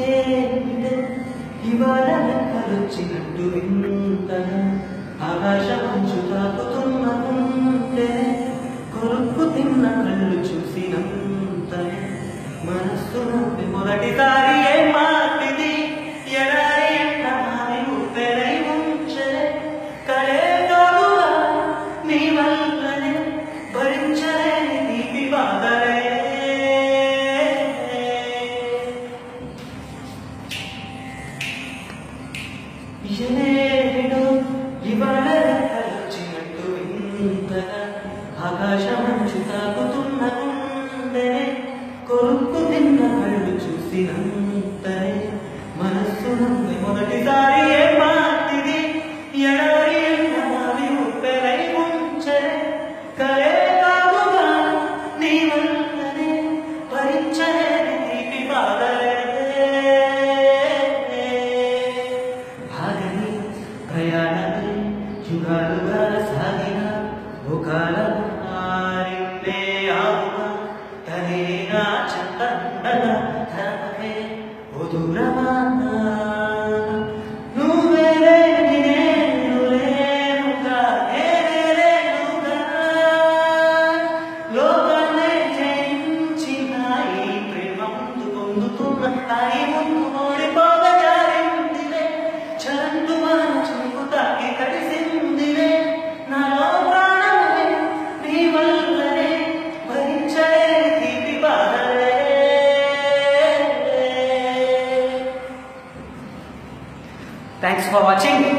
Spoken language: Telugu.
ఏమిటో ఇవాళ లెక్కలొచ్చినట్టు వింతగా ఆకాశమంచు తాకుతున్నకుంటే కొరుక్కు తిన్న కళ్ళు చూసినంత మనస్సు నవ్వి మొదటిసారి ఏం మాటిది ఎడారి ఎంట మారి ఉప్పెరై ఉంచే కలే తోడుగా నీ వల్లనే భరించలేని తీపి బాధలే ఏమిటో ఇవాళ లెక్కలొచ్చినట్టు వింతగా ఆకాశమంచు తాకుతున్న గుండెనే కొరుక్కు తిన్న కళ్ళు చూసినంతనే మనస్సు నవ్వి మొదటిసారి ఏం మాటిది ఎడారి ఎండ మావి ఉప్పెరై ఉంచే కలే కాదుగా నీ వల్లనే భరించలేని తీపి బాధలే ఆగని ప్రయాణమే యుగాలుగా సాగిన ఓ కాలం మారిందే ఆగుగా తనే నా చెంతండగా తనపే ఓ దూరమా నువ్వేలే నేను లేనుగా నేనే లేనుగా లోకాన్నే జయించిన ఈ ప్రేమ ముందు పొందుతున్న తాయి ముందు ఓడిపోగా జారిందిలే చందు మన చూపు తాకి తడిసిందిలే నాలో ప్రాణమే నీ వల్లనే భరించలేని తీపి బాధలే. Thanks for watching.